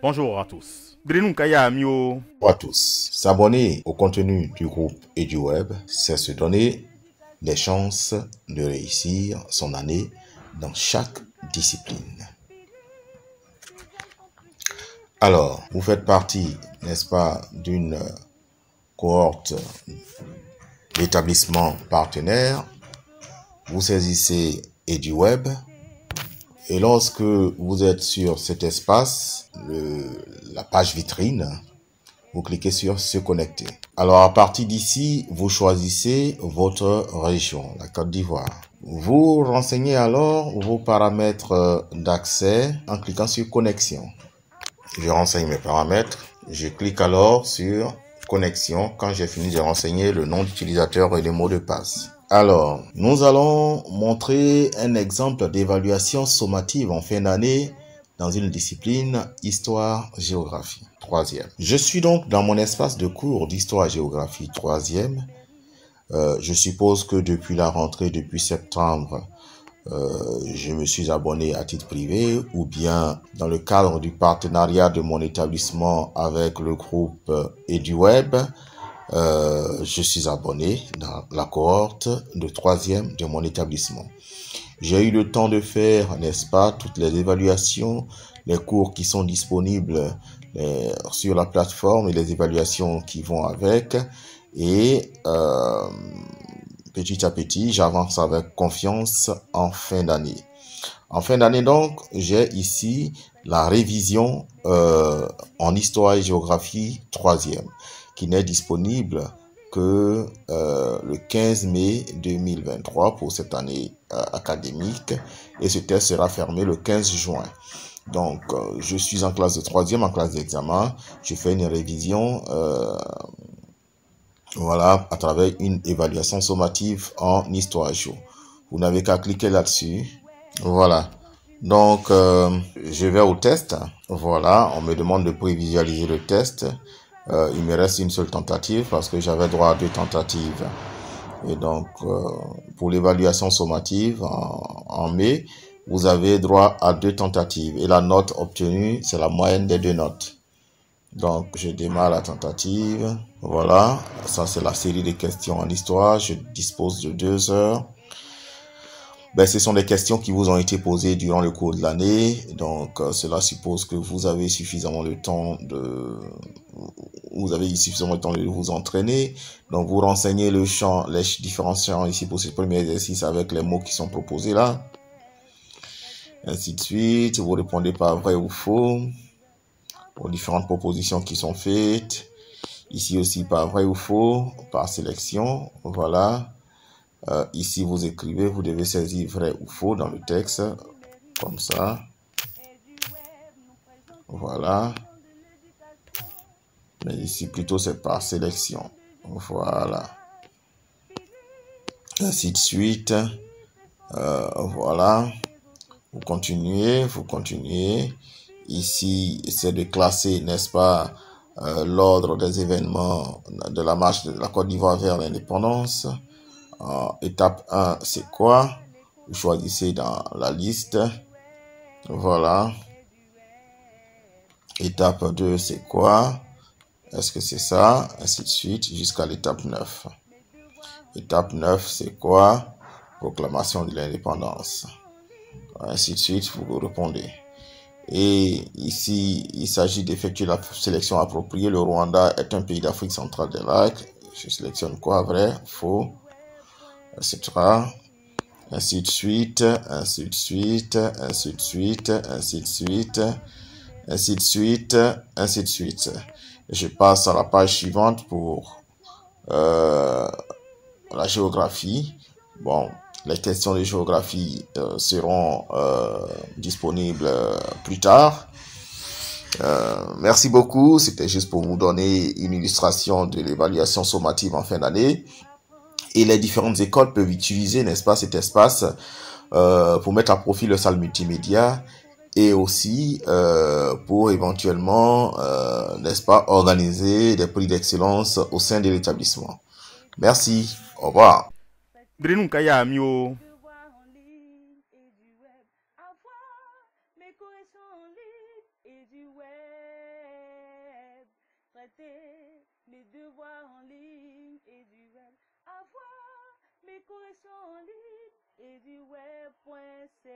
Bonjour à tous. Brenou Kaya Mio. Bonjour à tous. S'abonner au contenu du groupe et du web, c'est se donner des chances de réussir son année dans chaque discipline. Alors, vous faites partie, n'est-ce pas, d'une cohorte d'établissements partenaires. Vous saisissez EduWeb. Et lorsque vous êtes sur cet espace, la page vitrine, vous cliquez sur se connecter. Alors à partir d'ici, vous choisissez votre région, la Côte d'Ivoire. Vous renseignez alors vos paramètres d'accès en cliquant sur connexion. Je renseigne mes paramètres. Je clique alors sur connexion quand j'ai fini de renseigner le nom d'utilisateur et le mot de passe. Alors, nous allons montrer un exemple d'évaluation sommative en fin d'année dans une discipline histoire-géographie, 3e. Je suis donc dans mon espace de cours d'histoire-géographie 3e. Je suppose que depuis la rentrée, depuis septembre, je me suis abonné à titre privé ou bien dans le cadre du partenariat de mon établissement avec le groupe EduWeb. Je suis abonné dans la cohorte de 3e de mon établissement. J'ai eu le temps de faire, n'est-ce pas, toutes les évaluations, les cours qui sont disponibles sur la plateforme et les évaluations qui vont avec. Et petit à petit, j'avance avec confiance en fin d'année. En fin d'année, donc, j'ai ici la révision en histoire et géographie 3e, qui n'est disponible que le 15 mai 2023 pour cette année académique, et ce test sera fermé le 15 juin. Donc, je suis en classe de 3e, en classe d'examen. Je fais une révision voilà, à travers une évaluation sommative en histoire géo. Vous n'avez qu'à cliquer là-dessus. Voilà. Donc, je vais au test. Voilà, on me demande de prévisualiser le test. Il me reste une seule tentative parce que j'avais droit à 2 tentatives. Et donc, pour l'évaluation sommative en mai, vous avez droit à 2 tentatives. Et la note obtenue, c'est la moyenne des 2 notes. Donc, je démarre la tentative. Voilà, ça c'est la série de questions en histoire. Je dispose de 2 heures. Ce sont des questions qui vous ont été posées durant le cours de l'année. Donc, cela suppose que vous avez suffisamment de temps de vous entraîner. Donc, vous renseignez le champ, les différents champs ici pour ce premier exercice avec les mots qui sont proposés là. Ainsi de suite. Vous répondez par vrai ou faux aux différentes propositions qui sont faites. Ici aussi par vrai ou faux, par sélection. Voilà. Ici, vous écrivez, vous devez saisir vrai ou faux dans le texte, comme ça. Voilà. Mais ici, plutôt, c'est par sélection. Voilà. Ainsi de suite. Voilà. Vous continuez. Ici, c'est de classer, n'est-ce pas, l'ordre des événements de la marche de la Côte d'Ivoire vers l'indépendance. Étape 1, c'est quoi? Vous choisissez dans la liste. Voilà. Étape 2, c'est quoi? Est-ce que c'est ça? Ainsi de suite, jusqu'à l'étape 9. Étape 9, c'est quoi? Proclamation de l'indépendance. Ainsi de suite, vous répondez. Et ici, il s'agit d'effectuer la sélection appropriée. Le Rwanda est un pays d'Afrique centrale des lacs. Je sélectionne quoi? Vrai, faux, etc. Ainsi de suite, ainsi de suite, ainsi de suite, ainsi de suite, ainsi de suite, ainsi de suite. Je passe à la page suivante pour la géographie. Bon, les questions de géographie seront disponibles plus tard. Merci beaucoup. C'était juste pour vous donner une illustration de l'évaluation sommative en fin d'année. Et les différentes écoles peuvent utiliser, n'est-ce pas, cet espace pour mettre à profit le salle multimédia et aussi pour éventuellement, n'est-ce pas, organiser des prix d'excellence au sein de l'établissement. Merci. Au revoir. Brenou Kaya Mio. traiter mes devoirs en ligne et du web. Avoir mes corrections en ligne et du web.ci.